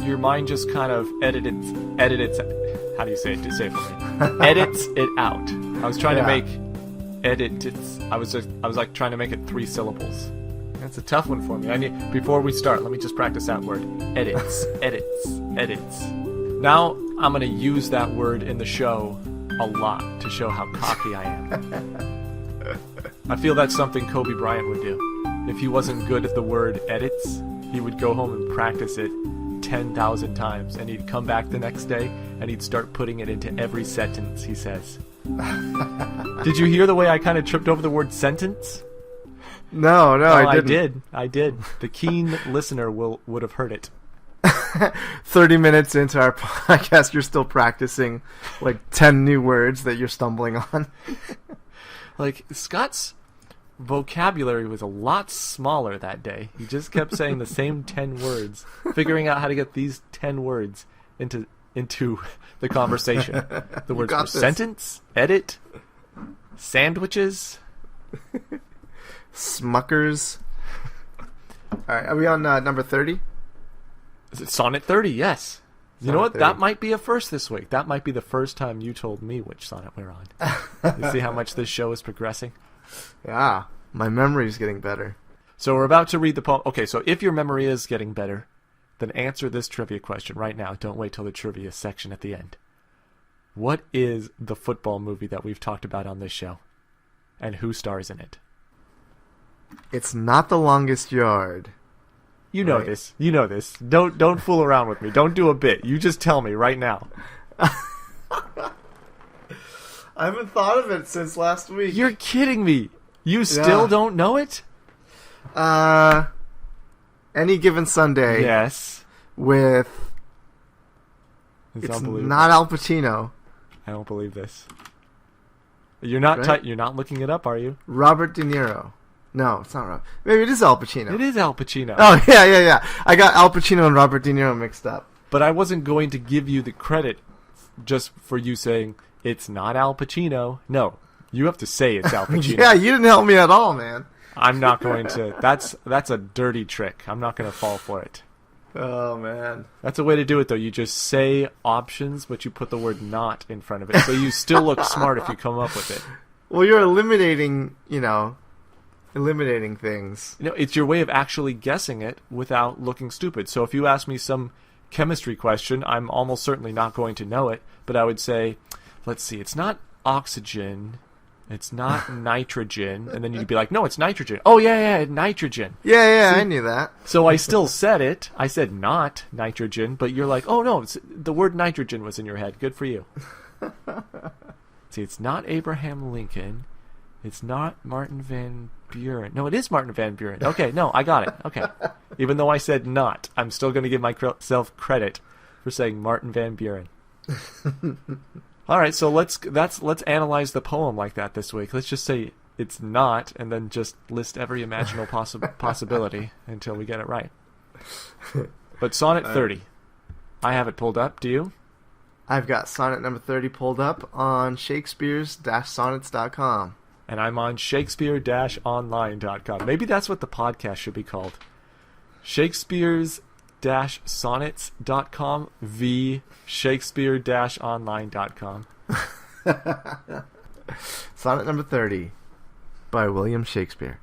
your mind just kind of edits. How do you say it? Just say it for me. Edits it out. I was trying to make edits. I was like trying to make it 3 syllables. That's a tough one for me. Before we start, let me just practice that word. Edits, edits. Now I'm gonna use that word in the show a lot to show how cocky I am. I feel that's something Kobe Bryant would do. If he wasn't good at the word edits, he would go home and practice it 10,000 times, and he'd come back the next day and he'd start putting it into every sentence he says. Did you hear the way I kind of tripped over the word sentence? No, I didn't. I did. The keen listener would have heard it. 30 minutes into our podcast, you're still practicing like 10 new words that you're stumbling on. Like, Scott's vocabulary was a lot smaller that day. He just kept saying the same 10 words, figuring out how to get these 10 words into the conversation. The words were sentence, edit, sandwiches, Smuckers. All right, are we on number 30? Is it Sonnet 30? Yes. You know what? 30. That might be a first this week. That might be the first time you told me which sonnet we're on. You see how much this show is progressing? Yeah, my memory's getting better. So we're about to read the poem. Okay, so if your memory is getting better, then answer this trivia question right now. Don't wait till the trivia section at the end. What is the football movie that we've talked about on this show? And who stars in it? It's Not the Longest Yard. You know this. You know this. Don't fool around with me. Don't do a bit. You just tell me right now. I haven't thought of it since last week. You're kidding me. You still don't know it? Any Given Sunday. Yes. With... It's not Al Pacino. I don't believe this. You're not you're not looking it up, are you? Robert De Niro. No, it's not Robert. Maybe it is Al Pacino. It is Al Pacino. Oh, yeah. I got Al Pacino and Robert De Niro mixed up. But I wasn't going to give you the credit just for you saying, it's not Al Pacino. No, you have to say it's Al Pacino. Yeah, you didn't help me at all, man. I'm not going to. That's a dirty trick. I'm not going to fall for it. Oh, man. That's a way to do it, though. You just say options, but you put the word not in front of it. So you still look smart if you come up with it. Well, you're eliminating things. It's your way of actually guessing it without looking stupid. So if you ask me some chemistry question, I'm almost certainly not going to know it, but I would say, let's see, it's not oxygen, it's not nitrogen, and then you'd be like, no, it's nitrogen. Oh, yeah, nitrogen. Yeah, See? I knew that. So I still said it. I said not nitrogen, but you're like, oh, no, the word nitrogen was in your head. Good for you. See, it's not Abraham Lincoln. It's not Martin Van Buren. No, it is Martin Van Buren. Okay, no, I got it. Okay. Even though I said not, I'm still going to give myself credit for saying Martin Van Buren. All right, so let's analyze the poem like that this week. Let's just say it's not, and then just list every imaginable possibility until we get it right. But Sonnet 30. I have it pulled up. Do you? I've got Sonnet number 30 pulled up on Shakespeare's-sonnets.com. And I'm on Shakespeare-online.com. Maybe that's what the podcast should be called. Shakespeare's-sonnets.com v. Shakespeare-online.com. Sonnet number 30 by William Shakespeare.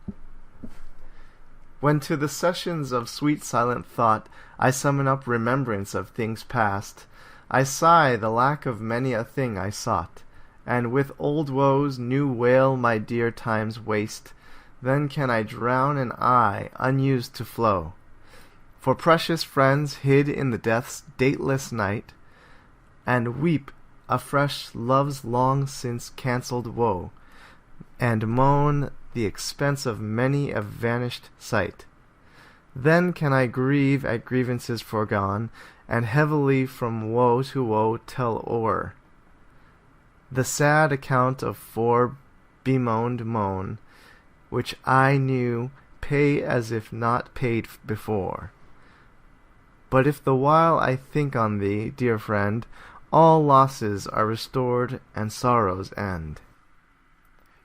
When to the sessions of sweet silent thought I summon up remembrance of things past, I sigh the lack of many a thing I sought, and with old woes new wail my dear time's waste. Then can I drown an eye unused to flow for precious friends hid in the death's dateless night, and weep afresh love's long since cancelled woe, and moan the expense of many a vanished sight. Then can I grieve at grievances foregone, and heavily from woe to woe tell o'er the sad account of fore bemoaned moan, which I knew pay as if not paid before. But if the while I think on thee, dear friend, all losses are restored and sorrows end.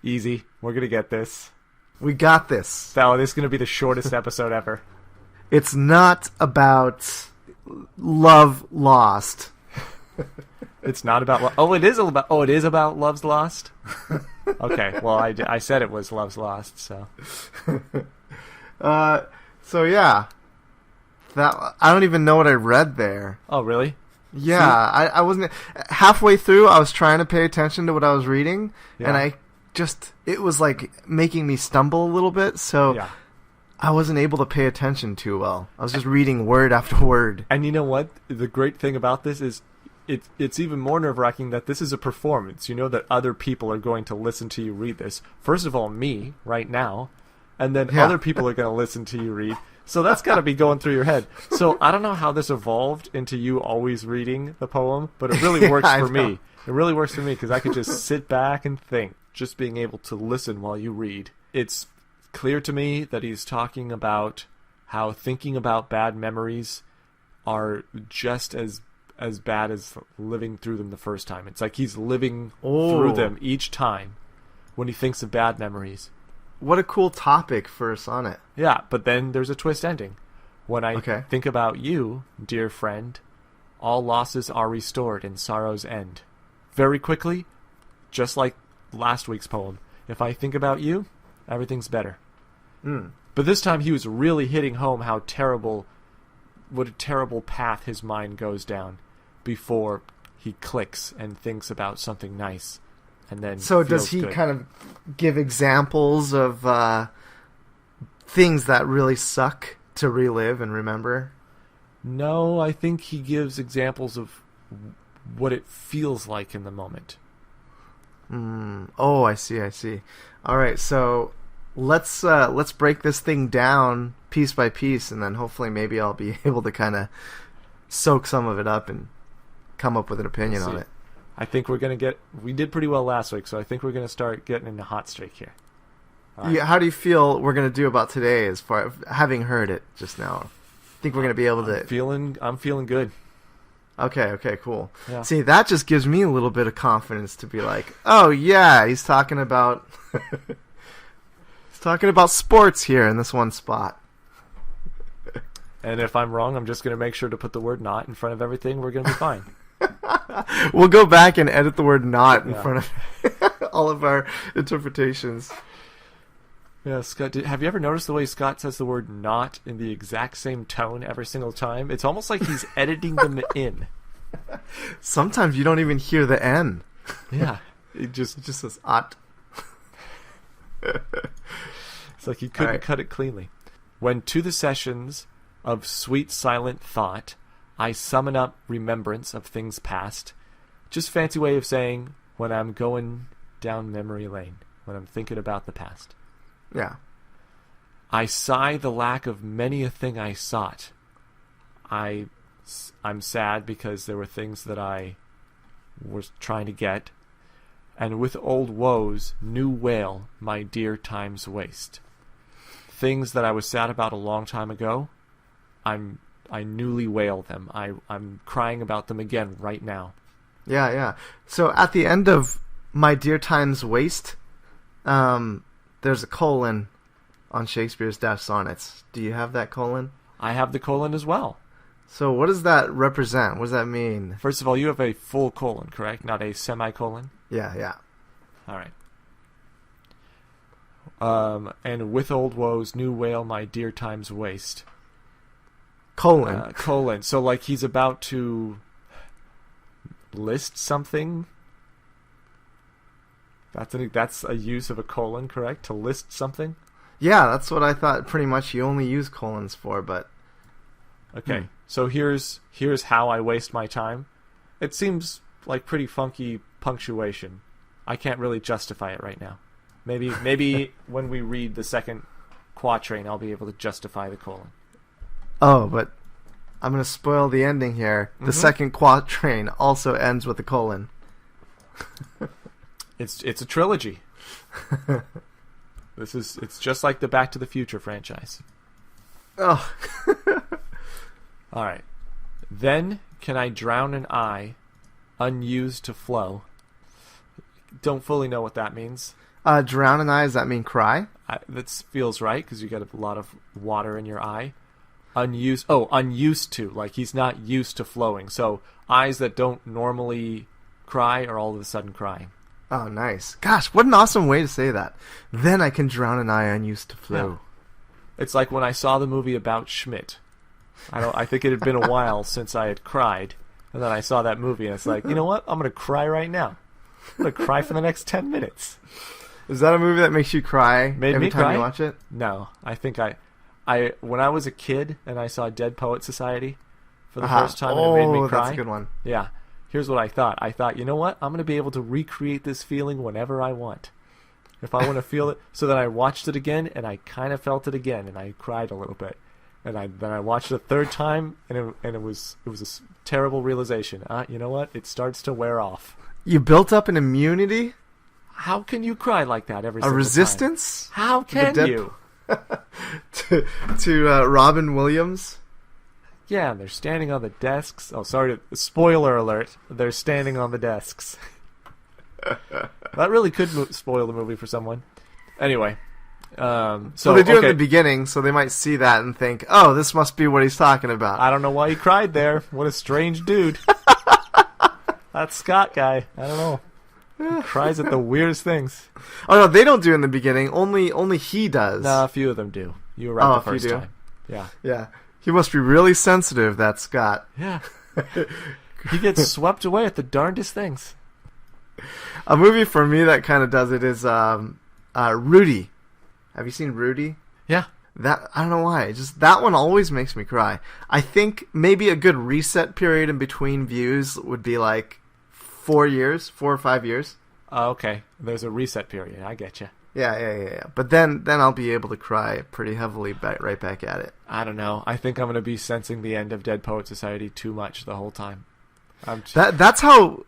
Easy. We're going to get this. We got this. Oh, this is going to be the shortest episode ever. It's not about love lost. It's not about it is about Love's Lost. Okay, well I said it was Love's Lost, so So yeah, that I don't even know what I read there. Oh, really? Yeah, I wasn't halfway through. I was trying to pay attention to what I was reading, and it was like making me stumble a little bit. So yeah. I wasn't able to pay attention too well. I was just reading word after word. And you know what? The great thing about this is it's even more nerve-wracking that this is a performance. You know that other people are going to listen to you read this. First of all, me, right now. And then other people are going to listen to you read. So that's got to be going through your head. So I don't know how this evolved into you always reading the poem, but it really works for me. It really works for me because I could just sit back and think, just being able to listen while you read. It's clear to me that he's talking about how thinking about bad memories are just as bad as living through them the first time. It's like he's living through them each time when he thinks of bad memories. What a cool topic for a sonnet. Yeah, but then there's a twist ending. When I think about you, dear friend, all losses are restored and sorrows end. Very quickly, just like last week's poem, if I think about you, everything's better. But this time he was really hitting home what a terrible path his mind goes down before he clicks and thinks about something nice. And then so does he kind of give examples of things that really suck to relive and remember? No, I think he gives examples of what it feels like in the moment. Oh, I see. All right, so let's break this thing down piece by piece, and then hopefully maybe I'll be able to kind of soak some of it up and come up with an opinion on it. I think we did pretty well last week, so I think we're going to start getting in the hot streak here. Right. Yeah, how do you feel we're going to do about today as far as having heard it just now? Think we're going to be able to... I'm feeling good. Okay, cool. Yeah. See, that just gives me a little bit of confidence to be like, oh yeah, he's talking about sports here in this one spot. And if I'm wrong, I'm just going to make sure to put the word not in front of everything. We're going to be fine. We'll go back and edit the word not in front of all of our interpretations. Yeah, Scott, have you ever noticed the way Scott says the word not in the exact same tone every single time? It's almost like he's editing them in. Sometimes you don't even hear the N. Yeah. It just says ot. It's like he couldn't cut it cleanly. When to the sessions of sweet silent thought I summon up remembrance of things past. Just fancy way of saying when I'm going down memory lane, when I'm thinking about the past. Yeah. I sigh the lack of many a thing I sought. I'm sad because there were things that I was trying to get. And with old woes, new wail my dear time's waste. Things that I was sad about a long time ago, I newly wail them. I'm crying about them again right now. Yeah. So at the end of my dear time's waste, there's a colon on Shakespeare's Dash Sonnets. Do you have that colon? I have the colon as well. So what does that represent? What does that mean? First of all, you have a full colon, correct? Not a semicolon? Yeah. All right. And with old woes, new wail my dear time's waste. Colon. Colon. So like he's about to list something. That's a use of a colon, correct? To list something? Yeah, that's what I thought pretty much you only use colons for, but... Okay, so here's how I waste my time. It seems like pretty funky punctuation. I can't really justify it right now. Maybe when we read the second quatrain, I'll be able to justify the colon. Oh, but I'm going to spoil the ending here. The second quatrain also ends with a colon. It's a trilogy. It's just like the Back to the Future franchise. Oh. All right. Then can I drown an eye, unused to flow? Don't fully know what that means. Drown an eye, does that mean cry? That feels right, because you got a lot of water in your eye. Unused. Oh, unused to. Like he's not used to flowing. So eyes that don't normally cry are all of a sudden crying. Oh, nice. Gosh, what an awesome way to say that. Then I can drown an eye unused to flow. Yeah. It's like when I saw the movie about Schmidt. I think it had been a while since I had cried, and then I saw that movie, and it's like, you know what? I'm gonna cry right now. I'm gonna cry for the next 10 minutes. Is that a movie that makes you cry Made every me time cry? you watch it? No, I think I when I was a kid and I saw Dead Poet Society for the Uh-huh. first time, and it made me cry. That's a good one. Yeah. Here's what I thought. I thought, you know what? I'm going to be able to recreate this feeling whenever I want. If I want to feel it. So then I watched it again, and I kind of felt it again, and I cried a little bit. And then I watched it a third time, and it was a terrible realization. You know what? It starts to wear off. You built up an immunity? How can you cry like that every A single resistance? time? How can Dead you? to Robin Williams? Yeah, and they're standing on the desks. Oh, sorry. Spoiler alert. They're standing on the desks. That really could spoil the movie for someone. Anyway. So they do okay. at the beginning, so they might see that and think, oh, this must be what he's talking about. I don't know why he cried there. What a strange dude. That Scott guy. I don't know. He cries at the weirdest things. Oh, no, they don't do it in the beginning. Only he does. Nah, a few of them do. You were right the a few first do? time. Yeah. Yeah. He must be really sensitive, that Scott. Yeah. He gets swept away at the darndest things. A movie for me that kind of does it is Rudy. Have you seen Rudy? Yeah. That I don't know why. Just that one always makes me cry. I think maybe a good reset period in between views would be like 4 or 5 years. Okay. There's a reset period. I get you. Yeah. But then I'll be able to cry pretty heavily right back at it. I don't know. I think I'm going to be sensing the end of Dead Poet Society too much the whole time. That's how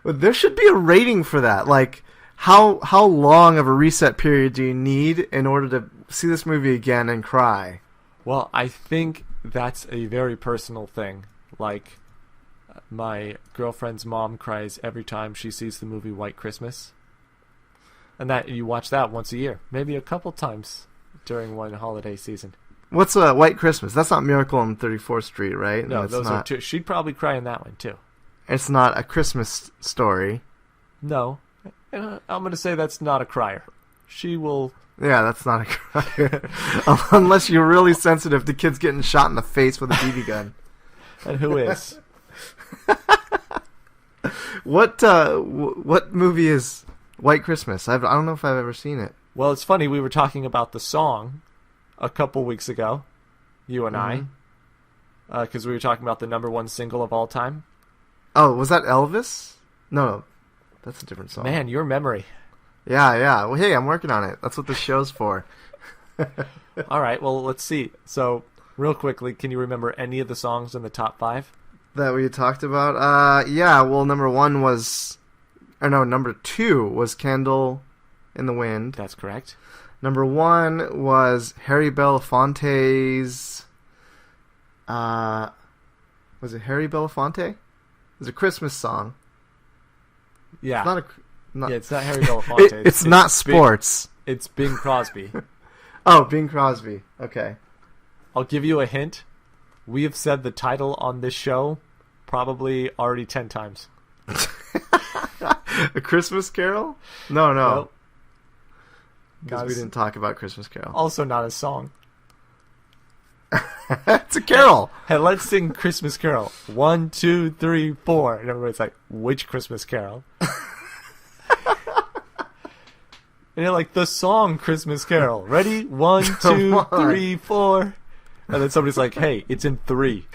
there should be a rating for that. Like how long of a reset period do you need in order to see this movie again and cry? Well, I think that's a very personal thing. Like my girlfriend's mom cries every time she sees the movie White Christmas. And that you watch that once a year, maybe a couple times during one holiday season. What's White Christmas? That's not Miracle on 34th Street, right? No, it's those not, are two. She'd probably cry in that one too. It's not A Christmas Story. No, I'm going to say that's not a crier. She will. Yeah, that's not a crier. Unless you're really sensitive to kids getting shot in the face with a BB gun. And who is? What movie is White Christmas? I don't know if I've ever seen it. Well, it's funny. We were talking about the song a couple weeks ago, you and I, because we were talking about the #1 single of all time. Oh, was that Elvis? No, that's a different song. Man, your memory. Yeah. Well, hey, I'm working on it. That's what this show's for. All right, well, let's see. So, real quickly, can you remember any of the songs in the top 5? That we talked about? Yeah, well, number 2 was Candle in the Wind. That's correct. Number 1 was Harry Belafonte's... was it Harry Belafonte? It was a Christmas song. Yeah. It's not Yeah, it's not Harry Belafonte. it's not sports. It's Bing Crosby. Oh, Bing Crosby. Okay. I'll give you a hint. We have said the title on this show probably already 10 times. A Christmas Carol? No. Nope. Because we didn't talk about Christmas Carol. Also not a song. It's a carol. Hey, let's sing Christmas Carol. 1, 2, 3, 4. And everybody's like, which Christmas Carol? And you're like, the song Christmas Carol. Ready? 1, 2, 3, 4. And then somebody's like, hey, it's in 3.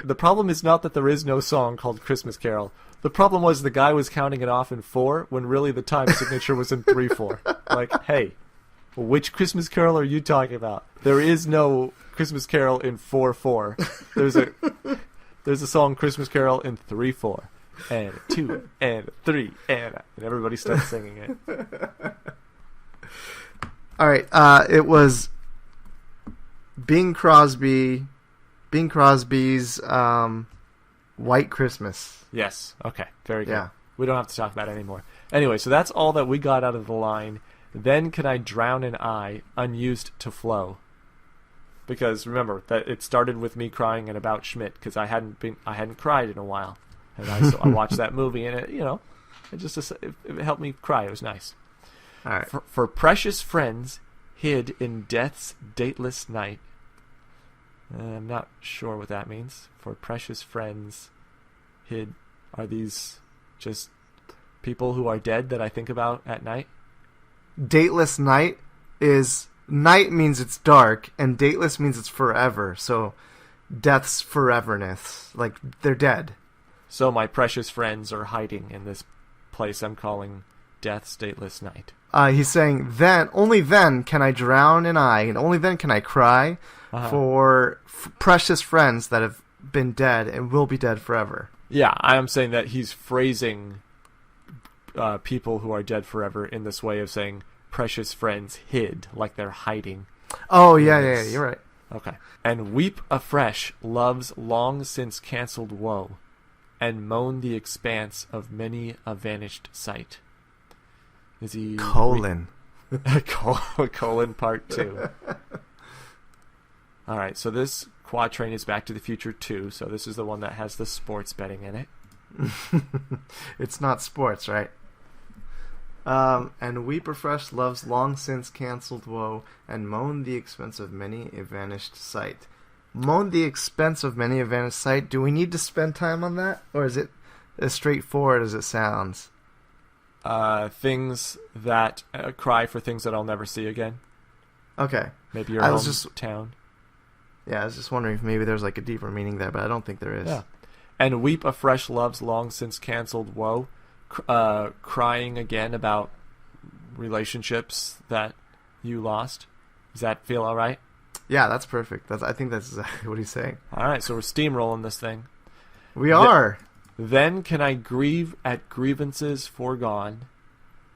The problem is not that there is no song called Christmas Carol. The problem was the guy was counting it off in 4 when really the time signature was in 3/4. Like, hey, which Christmas Carol are you talking about? There is no Christmas Carol in 4/4. There's a song Christmas Carol in 3/4. And 2 and 3 and everybody starts singing it. All right. It was Bing Crosby's White Christmas. Yes. Okay. Very good. Yeah. We don't have to talk about it anymore. Anyway, so that's all that we got out of the line. Then can I drown an eye unused to flow? because remember that it started with me crying and about Schmidt because I hadn't cried in a while, and so I watched that movie and it helped me cry. It was nice. All right. For precious friends hid in death's dateless night. I'm not sure what that means. For precious friends hid, are these just people who are dead that I think about at night? Dateless night is night means it's dark, and dateless means it's forever. So death's foreverness, like they're dead. So my precious friends are hiding in this place I'm calling death's dateless night. He's saying, only then can I drown an eye, and only then can I cry for precious friends that have been dead and will be dead forever. Yeah, I am saying that he's phrasing people who are dead forever in this way of saying precious friends hid, like they're hiding. Oh, yeah, you're right. Okay. And weep afresh love's long since cancelled woe, and moan the expanse of many a vanished sight. Is he... Colon part 2. Alright, so this quatrain is Back to the Future 2, so this is the one that has the sports betting in it. It's not sports, right? And weep afresh love's long since cancelled woe, and moan the expense of many a vanished sight. Moan the expense of many a vanished sight. Do we need to spend time on that, or is it as straightforward as it sounds? Things that cry for things that I'll never see again. Okay. Maybe your hometown. Yeah, I was just wondering if maybe there's like a deeper meaning there, but I don't think there is. Yeah. And weep afresh love's long since cancelled woe. Crying again about relationships that you lost. Does that feel all right? Yeah, that's perfect. I think that's exactly what he's saying. All right, so we're steamrolling this thing. We are. Then can I grieve at grievances foregone,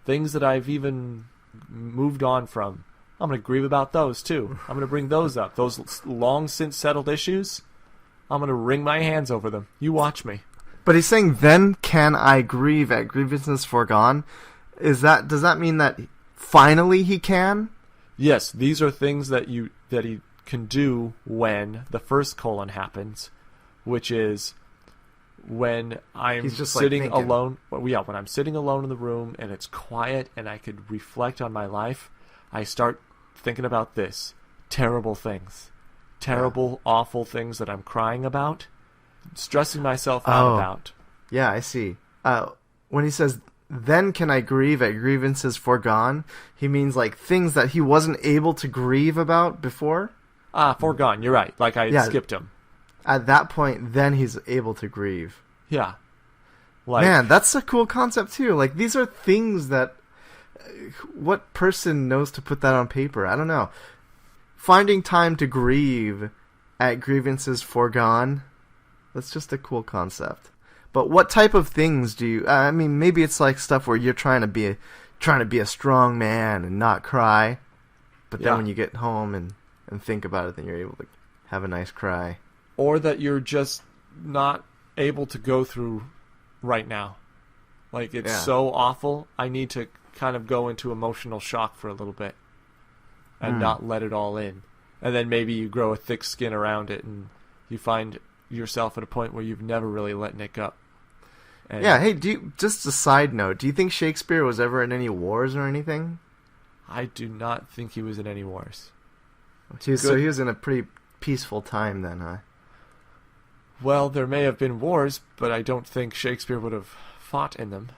things that I've even moved on from. I'm going to grieve about those too. I'm going to bring those up. Those long since settled issues, I'm going to wring my hands over them. You watch me. But he's saying, then can I grieve at grievances foregone? Does that mean that finally he can? Yes, these are things that he can do when the first colon happens, which is when I'm sitting alone. Well, yeah, when I'm sitting alone in the room and it's quiet and I could reflect on my life, I start thinking about this. Terrible things. Terrible, awful things that I'm crying about. Stressing myself out about. Yeah, I see. When he says, then can I grieve at grievances foregone, he means like things that he wasn't able to grieve about before. Foregone, you're right. Like I skipped him. At that point, then he's able to grieve. Yeah. Man, that's a cool concept too. Like, these are things that... what person knows to put that on paper? I don't know. Finding time to grieve at grievances foregone... that's just a cool concept. But what type of things do you... I mean, maybe it's like stuff where you're trying to be a strong man and not cry. But then when you get home and think about it, then you're able to have a nice cry. Or that you're just not able to go through right now. Like, it's so awful, I need to kind of go into emotional shock for a little bit. And not let it all in. And then maybe you grow a thick skin around it and you find... yourself at a point where you've never really let Nick up. And hey, just a side note, do you think Shakespeare was ever in any wars or anything? I do not think he was in any wars. So he was in a pretty peaceful time then, huh? Well, there may have been wars, but I don't think Shakespeare would have fought in them.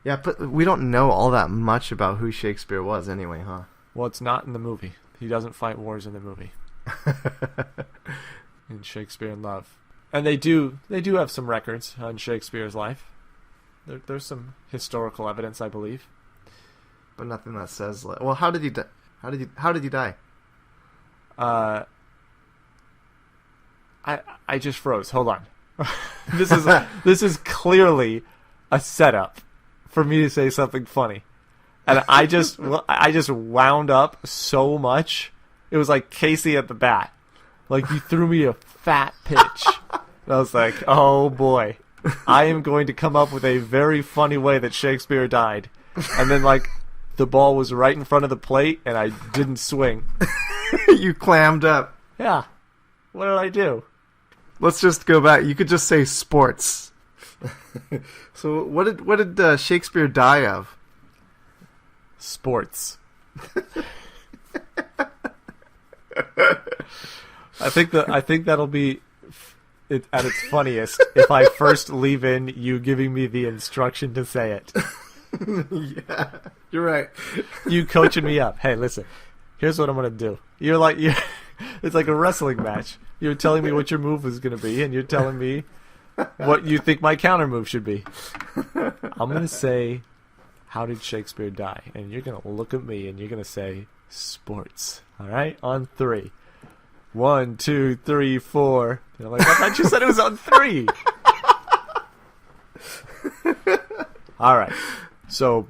Yeah, but we don't know all that much about who Shakespeare was anyway, huh? Well, it's not in the movie. He doesn't fight wars in the movie. In Shakespeare in Love. And they do have some records on Shakespeare's life. There's some historical evidence, I believe. But nothing that says... well, how did he die? How did he die? I just froze. Hold on. This is clearly a setup for me to say something funny. And I just wound up so much. It was like Casey at the bat. Like, you threw me a fat pitch. And I was like, oh boy. I am going to come up with a very funny way that Shakespeare died. And then, like, the ball was right in front of the plate, and I didn't swing. You clammed up. Yeah. What did I do? Let's just go back. You could just say sports. So what did Shakespeare die of? Sports. I think that'll be it at its funniest if I first leave in you giving me the instruction to say it. Yeah, you're right. You coaching me up. Hey, listen. Here's what I'm gonna do. It's like a wrestling match. You're telling me what your move is gonna be, and you're telling me what you think my counter move should be. I'm gonna say, "How did Shakespeare die?" And you're gonna look at me and you're gonna say, "Sports." All right, on 3. 1, 2, 3, 4. And I'm like, I thought you said it was on 3. All right. So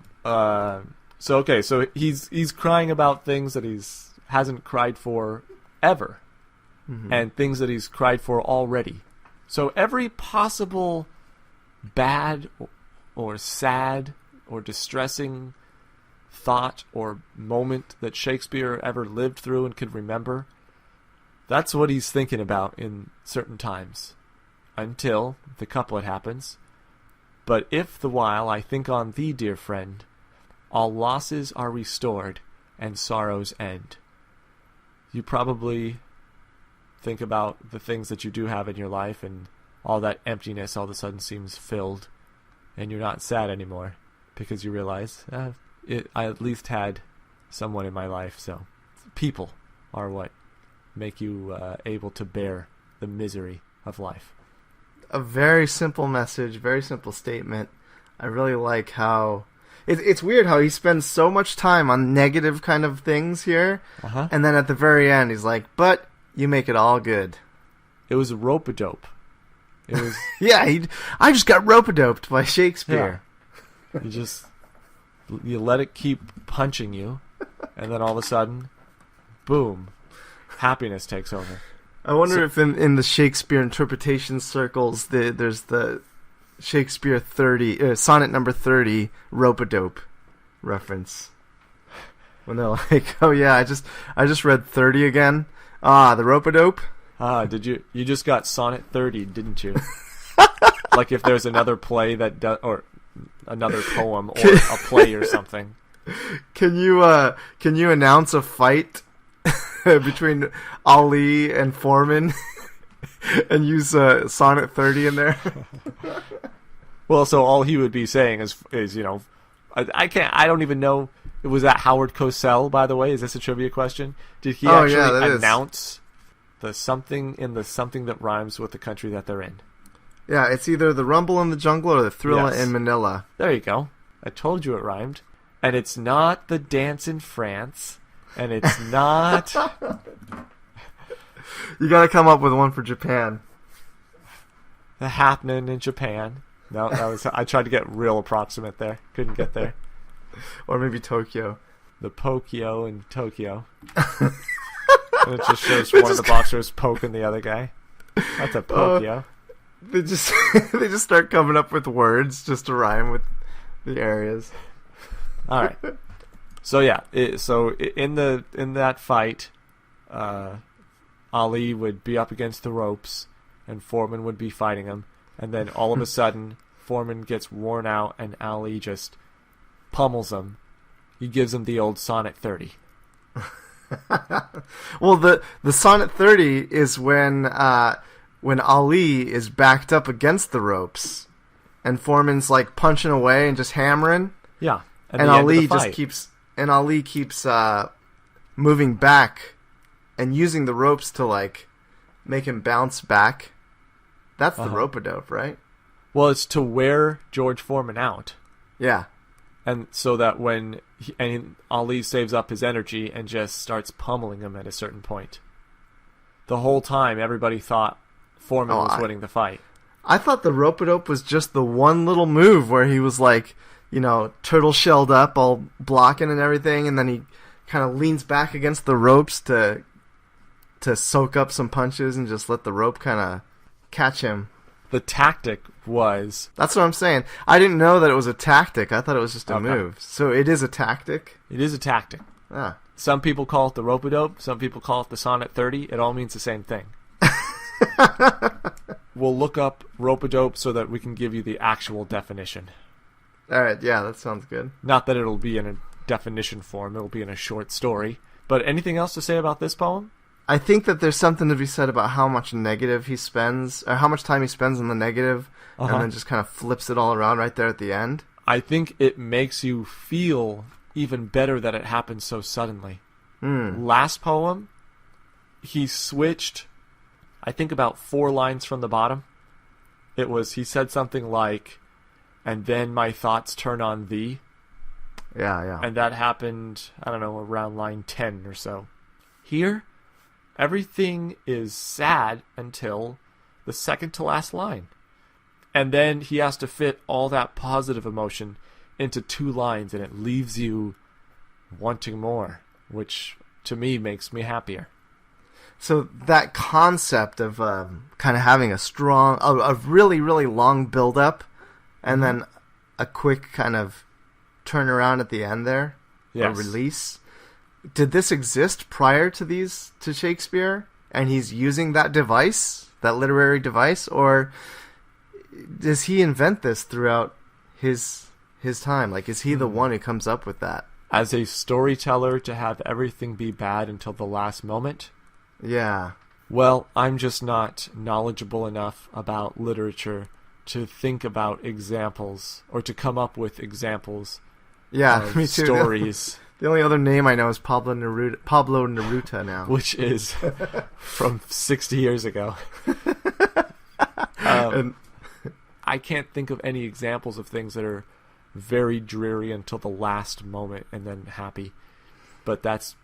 he's crying about things that hasn't cried for ever, and things that he's cried for already. So every possible bad or sad or distressing thought or moment that Shakespeare ever lived through and could remember, that's what he's thinking about in certain times, until the couplet happens. But if the while I think on thee, dear friend, all losses are restored and sorrows end. You probably think about the things that you do have in your life, and all that emptiness all of a sudden seems filled, and you're not sad anymore because you realize I at least had someone in my life. So people are what make you able to bear the misery of life. A very simple message, very simple statement. I really like how it's weird how he spends so much time on negative kind of things here, and then at the very end he's like, "But you make it all good." It was a rope-a-dope. It was yeah. I just got rope-a-doped by Shakespeare. Yeah. You let it keep punching you, and then all of a sudden, boom, happiness takes over. I wonder if in the Shakespeare interpretation circles there's the Shakespeare 30 sonnet number 30 rope-a-dope reference. When they're like, "Oh yeah, I just read 30 again. Ah, the rope-a-dope." Did you just got sonnet 30, didn't you? Like if there's another play or another poem or a play or something. Can you announce a fight between Ali and Foreman and use sonnet 30 in there? Well, so all he would be saying is I don't even know. Was that Howard Cosell, by the way? Is this a trivia question? Did he actually announce the something in the something that rhymes with the country that they're in? Yeah, it's either the Rumble in the Jungle or the Thrilla in Manila. There you go. I told you it rhymed. And it's not the dance in France. And it's not... You gotta come up with one for Japan. The happening in Japan. No, I tried to get real approximate there. Couldn't get there. Or maybe Tokyo. The Pokyo in Tokyo. And it just shows one of the boxers poking the other guy. That's a Pokyo. They just start coming up with words just to rhyme with the areas. All right. So yeah, in that fight, Ali would be up against the ropes, and Foreman would be fighting him, and then all of a sudden, Foreman gets worn out, and Ali just pummels him. He gives him the old sonnet 30. Well, the sonnet 30 is when Ali is backed up against the ropes, and Foreman's like punching away and just hammering. Yeah, and Ali just keeps moving back and using the ropes to like make him bounce back. That's the rope-a-dope, right? Well, it's to wear George Foreman out. Yeah. And so that when Ali saves up his energy and just starts pummeling him at a certain point. The whole time, everybody thought Foreman was winning the fight. I thought the rope-a-dope was just the one little move where he was like, turtle shelled up, all blocking and everything, and then he kind of leans back against the ropes to soak up some punches and just let the rope kind of catch him. The tactic was... That's what I'm saying. I didn't know that it was a tactic. I thought it was just a move. So it is a tactic? It is a tactic. Ah. Some people call it the rope-a-dope. Some people call it the sonnet 30. It all means the same thing. We'll look up rope-a-dope so that we can give you the actual definition. All right, yeah, that sounds good. Not that it'll be in a definition form. It'll be in a short story. But anything else to say about this poem? I think that there's something to be said about how much negative he spends, or how much time he spends on the negative, and then just kind of flips it all around right there at the end. I think it makes you feel even better that it happened so suddenly. Last poem, he switched, I think, about 4 lines from the bottom. He said something like, "And then my thoughts turn on thee." Yeah. And that happened, I don't know, around line 10 or so. Here, everything is sad until the second to last line. And then he has to fit all that positive emotion into 2 lines, and it leaves you wanting more, which to me makes me happier. So that concept of kind of having a really, really long build-up, and then a quick kind of turnaround at the end there, Yes. a release. Did this exist prior to Shakespeare, and he's using that device, that literary device, or does he invent this throughout his time? Like, is he the one who comes up with that? As a storyteller, to have everything be bad until the last moment? Yeah. Well, I'm just not knowledgeable enough about literature to think about examples, or to come up with examples Yeah, of me too. stories. The only other name I know is Pablo Neruda now. Which is from 60 years ago. And I can't think of any examples of things that are very dreary until the last moment and then happy. But that's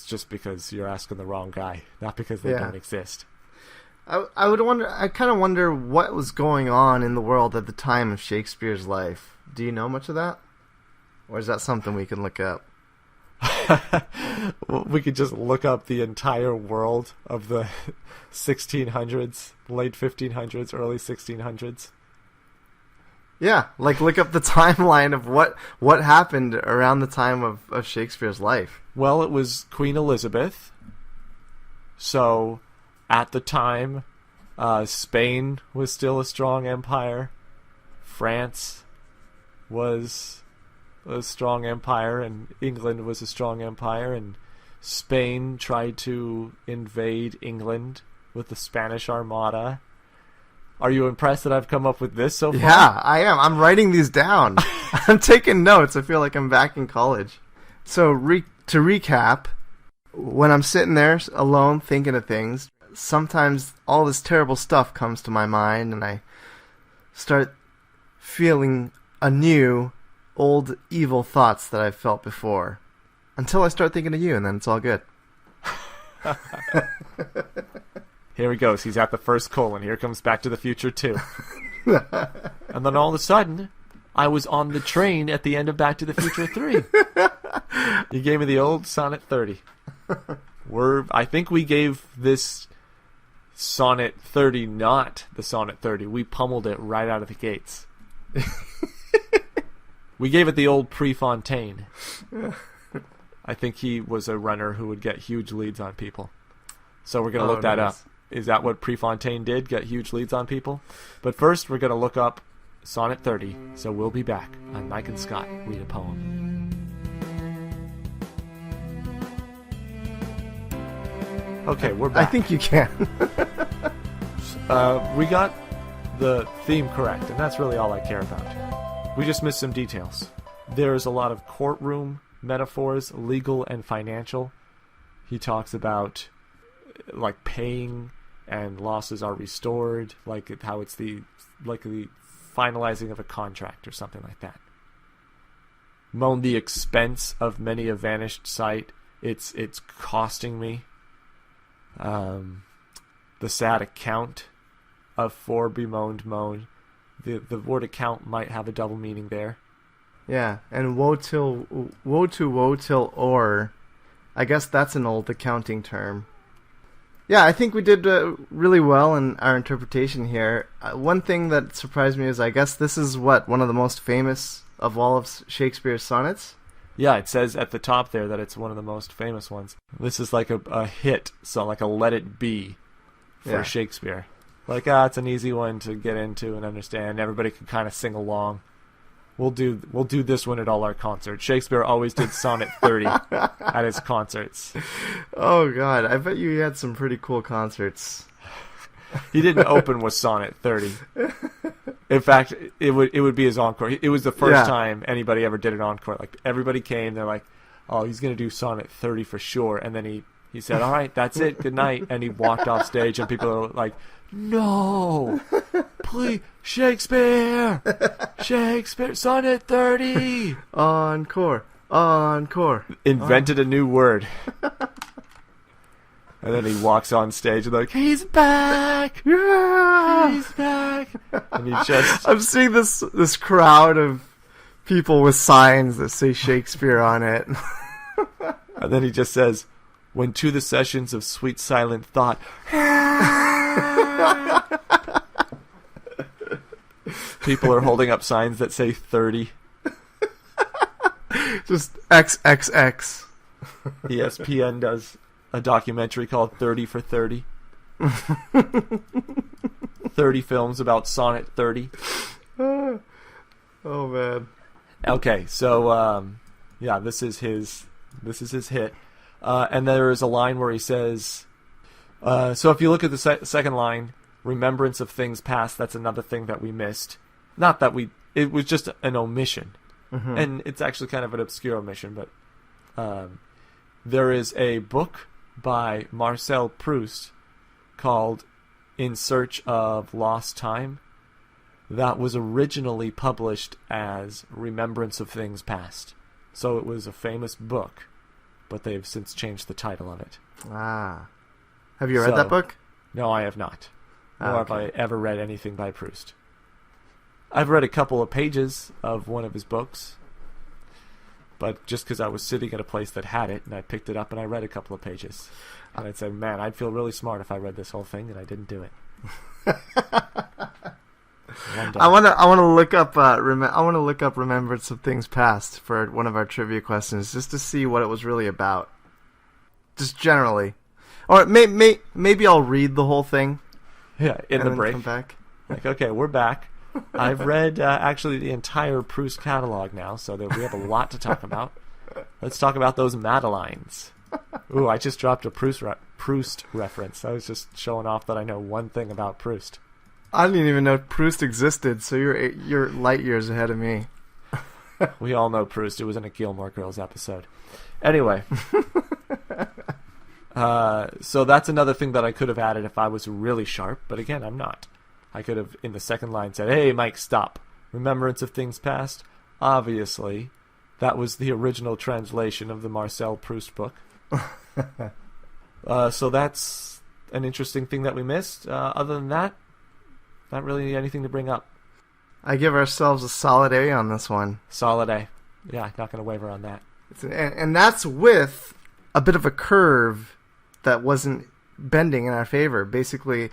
just because you're asking the wrong guy, not because they don't exist. I kind of wonder what was going on in the world at the time of Shakespeare's life. Do you know much of that? Or is that something we can look up? We could just look up the entire world of the 1600s, late 1500s, early 1600s. Yeah, like look up the timeline of what happened around the time of Shakespeare's life. Well, it was Queen Elizabeth. So, at the time, Spain was still a strong empire. France was a strong empire, and England was a strong empire, and Spain tried to invade England with the Spanish Armada. Are you impressed that I've come up with this so far? Yeah, I am. I'm writing these down. I'm taking notes. I feel like I'm back in college. So to recap, when I'm sitting there alone thinking of things, sometimes all this terrible stuff comes to my mind, and I start feeling anew old evil thoughts that I've felt before, until I start thinking of you, and then it's all good. Here he goes. He's at the first colon. Here comes Back to the Future 2. And then all of a sudden, I was on the train at the end of Back to the Future 3. You gave me the old Sonnet 30. I think we gave this Sonnet 30 not the Sonnet 30. We pummeled it right out of the gates. We gave it the old Prefontaine. I think he was a runner who would get huge leads on people. So we're going to look that up. Is that what Prefontaine did? Get huge leads on people? But first, we're going to look up Sonnet 30. So we'll be back on Mike and Scott Read a Poem. Okay, we're back. I think you can. We got the theme correct, and that's really all I care about. We just missed some details. There's a lot of courtroom metaphors, legal and financial. He talks about like paying and losses are restored, like how it's the finalizing of a contract or something like that. Moan the expense of many a vanished sight. It's costing me. The sad account of for bemoaned moan. The word account might have a double meaning there. Yeah, and woe till or. I guess that's an old accounting term. Yeah, I think we did really well in our interpretation here. One thing that surprised me is I guess this is one of the most famous of all of Shakespeare's sonnets. Yeah, it says at the top there that it's one of the most famous ones. This is like a hit, so like a Let It Be for Shakespeare. Like, it's an easy one to get into and understand. Everybody can kind of sing along. We'll do this one at all our concerts. Shakespeare always did Sonnet 30 at his concerts. Oh God, I bet you had some pretty cool concerts. He didn't open with Sonnet 30. In fact, it would be his encore. It was the first time anybody ever did an encore. Like, everybody came, they're like, oh, he's going to do Sonnet 30 for sure. And then he said, all right, that's it, good night. And he walked off stage, and people are like, no, please, Shakespeare, Sonnet 30. Encore. Invented a new word. And then he walks on stage and like, he's back! Yeah! He's back! And he just... I'm seeing this crowd of people with signs that say Shakespeare on it. And then he just says, when to the sessions of sweet silent thought... People are holding up signs that say 30. Just XXX. ESPN does a documentary called 30 for 30. 30 films about Sonnet 30. Oh man. Okay, so this is his hit. And there is a line where he says, so if you look at the second line, remembrance of things past, that's another thing that we missed. Not that it was just an omission. Mm-hmm. And it's actually kind of an obscure omission, but there is a book by Marcel Proust called In Search of Lost Time that was originally published as Remembrance of Things Past. So it was a famous book, but they've since changed the title of it. Ah. Have you read that book? No, I have not. Nor have I ever read anything by Proust. I've read a couple of pages of one of his books, but just because I was sitting at a place that had it, and I picked it up and I read a couple of pages. And I'd say, man, I'd feel really smart if I read this whole thing, and I didn't do it. I want to look up Remembrance of Things Past for one of our trivia questions, just to see what it was really about. Just generally. Or maybe I'll read the whole thing. Yeah, in the break. Come back. Like, okay, we're back. I've read actually the entire Proust catalog now, so that we have a lot to talk about. Let's talk about those Madelines. Ooh, I just dropped a Proust reference. I was just showing off that I know one thing about Proust. I didn't even know Proust existed, so you're light years ahead of me. We all know Proust. It was in a Gilmore Girls episode. Anyway. So that's another thing that I could have added if I was really sharp, but again, I'm not. I could have, in the second line, said, hey, Mike, stop. Remembrance of Things Past? Obviously, that was the original translation of the Marcel Proust book. So that's an interesting thing that we missed. Other than that, not really anything to bring up. I give ourselves a solid A on this one. Solid A. Yeah, not going to waver on that. And that's with a bit of a curve that wasn't bending in our favor. Basically,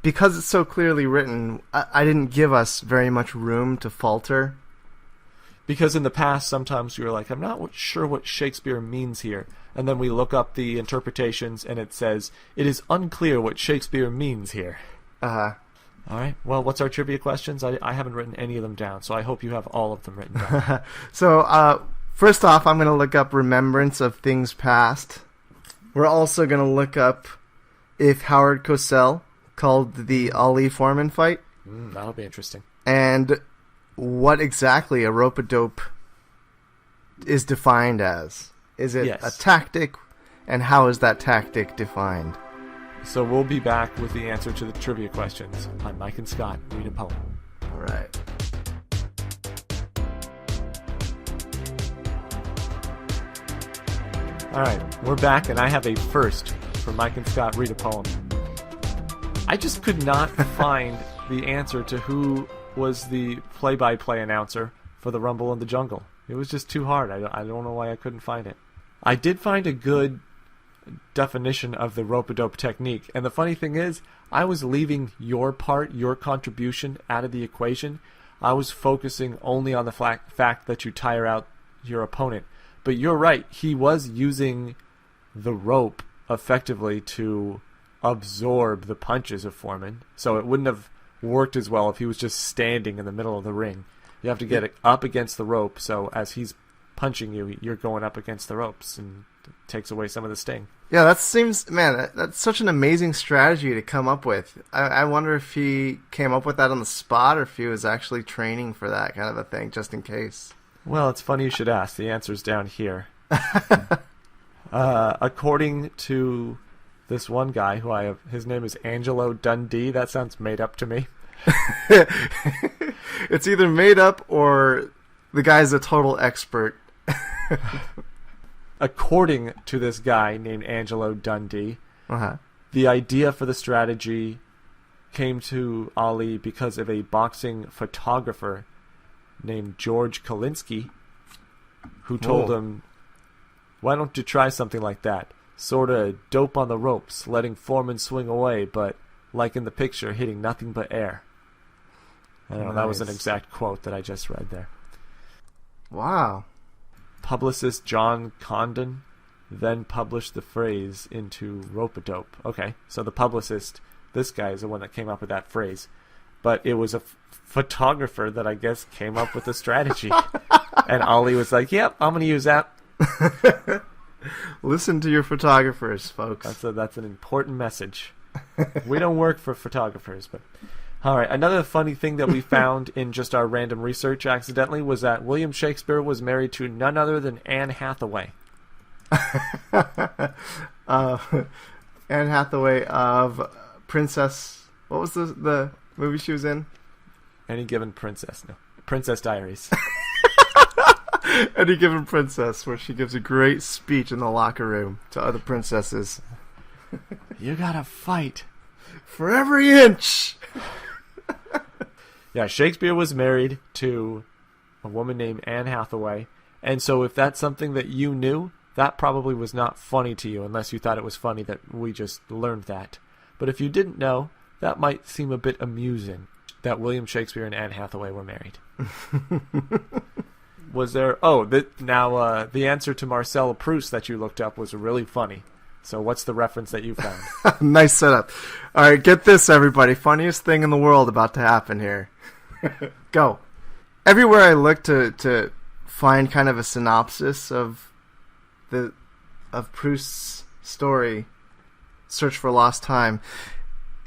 because it's so clearly written, I didn't give us very much room to falter. Because in the past, sometimes we were like, I'm not sure what Shakespeare means here. And then we look up the interpretations, and it says, it is unclear what Shakespeare means here. Uh-huh. All right. Well, what's our trivia questions? I haven't written any of them down, so I hope you have all of them written down. So, first off, I'm going to look up Remembrance of Things Past. We're also going to look up if Howard Cosell called the Ali Foreman fight. That'll be interesting. And what exactly a rope-a-dope is defined as. Is it a tactic, and how is that tactic defined? So we'll be back with the answer to the trivia questions on Mike and Scott Read a Poem. All right. All right, we're back, and I have a first for Mike and Scott Read a Poem. I just could not find the answer to who was the play-by-play announcer for the Rumble in the Jungle. It was just too hard. I don't know why I couldn't find it. I did find a good definition of the rope-a-dope technique, and the funny thing is, I was leaving your part, your contribution, out of the equation. I was focusing only on the fact that you tire out your opponent. But you're right. He was using the rope effectively to absorb the punches of Foreman. So it wouldn't have worked as well if he was just standing in the middle of the ring. You have to get it up against the rope, so as he's punching you, you're going up against the ropes, and it takes away some of the sting. Yeah, that's such an amazing strategy to come up with. I wonder if he came up with that on the spot or if he was actually training for that kind of a thing, just in case. Well, it's funny you should ask. The answer's down here. According to this one guy who I have, his name is Angelo Dundee. That sounds made up to me. It's either made up or the guy's a total expert. According to this guy named Angelo Dundee, the idea for the strategy came to Ali because of a boxing photographer named George Kalinsky, who told him, "Why don't you try something like that? Sort of dope on the ropes, letting Foreman swing away, but like in the picture, hitting nothing but air." I don't know, that was an exact quote that I just read there. Wow. Publicist John Condon then published the phrase into Rope-a-Dope. Okay, so the publicist, this guy, is the one that came up with that phrase. But it was a photographer that I guess came up with the strategy. And Ali was like, yep, I'm going to use that. Listen to your photographers, folks. That's an important message. We don't work for photographers, but... All right, another funny thing that we found in just our random research accidentally was that William Shakespeare was married to none other than Anne Hathaway. Anne Hathaway of Princess... What was the movie she was in? Any Given Princess. No. Princess Diaries. Any Given Princess, where she gives a great speech in the locker room to other princesses. You gotta fight. For every inch! Yeah, Shakespeare was married to a woman named Anne Hathaway, and so if that's something that you knew, that probably was not funny to you, unless you thought it was funny that we just learned that. But if you didn't know, that might seem a bit amusing that William Shakespeare and Anne Hathaway were married. Was there... Oh, the answer to Marcel Proust that you looked up was really funny. So what's the reference that you found? Nice setup. All right, get this, everybody. Funniest thing in the world about to happen here. Go. Everywhere I look to find kind of a synopsis of Proust's story, Search for Lost Time,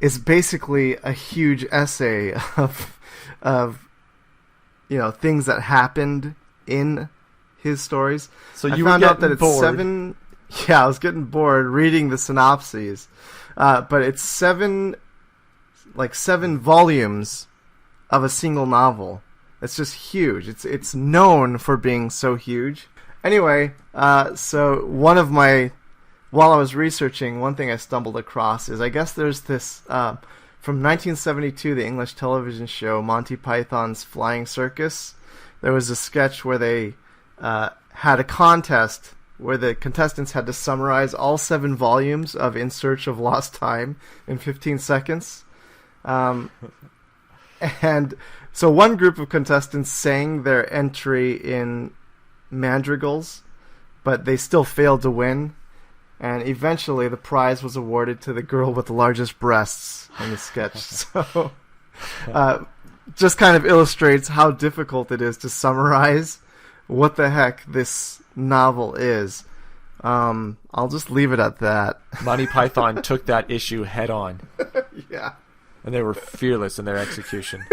is basically a huge essay of things that happened in his stories. So I you found were out that getting it's bored. 7. Yeah, I was getting bored reading the synopses, but it's 7 volumes of a single novel. It's just huge. It's known for being so huge. Anyway, so while I was researching, one thing I stumbled across is I guess there's this from 1972, the English television show Monty Python's Flying Circus. There was a sketch where they had a contest where the contestants had to summarize all 7 volumes of In Search of Lost Time in 15 seconds. And so one group of contestants sang their entry in madrigals, but they still failed to win. And eventually the prize was awarded to the girl with the largest breasts in the sketch. So just kind of illustrates how difficult it is to summarize what the heck this novel is. I'll just leave it at that. Monty Python took that issue head on. Yeah. And they were fearless in their execution.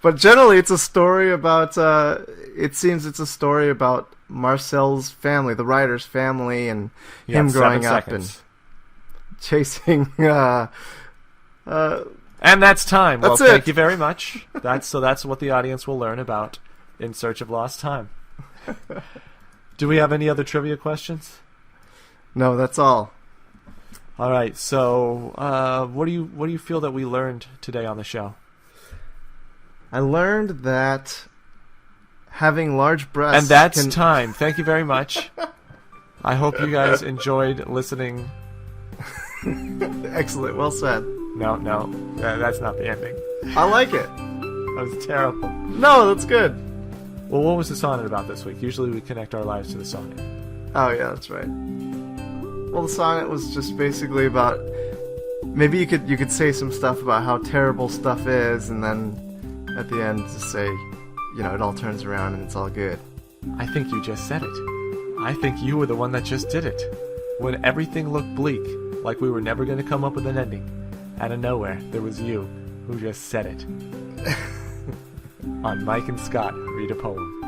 But generally it's a story about, it seems it's a story about Marcel's family, the writer's family, and him growing up and chasing, and that's time. That's Well, it. thank you very much. That's what the audience will learn about In Search of Lost Time. Do we have any other trivia questions? No, that's all. All right. So, what do you feel that we learned today on the show? I learned that having large breasts... And that's time. Thank you very much. I hope you guys enjoyed listening. Excellent. Well said. No, that's not the ending. I like it. That was terrible. No, that's good. Well, what was the sonnet about this week? Usually we connect our lives to the sonnet. Oh yeah, that's right. Well, the sonnet was just basically about. Maybe you could say some stuff about how terrible stuff is, and then at the end just say, it all turns around and it's all good. I think you just said it. I think you were the one that just did it. When everything looked bleak, like we were never going to come up with an ending, out of nowhere, there was you who just said it. On Mike and Scott Read a Poem.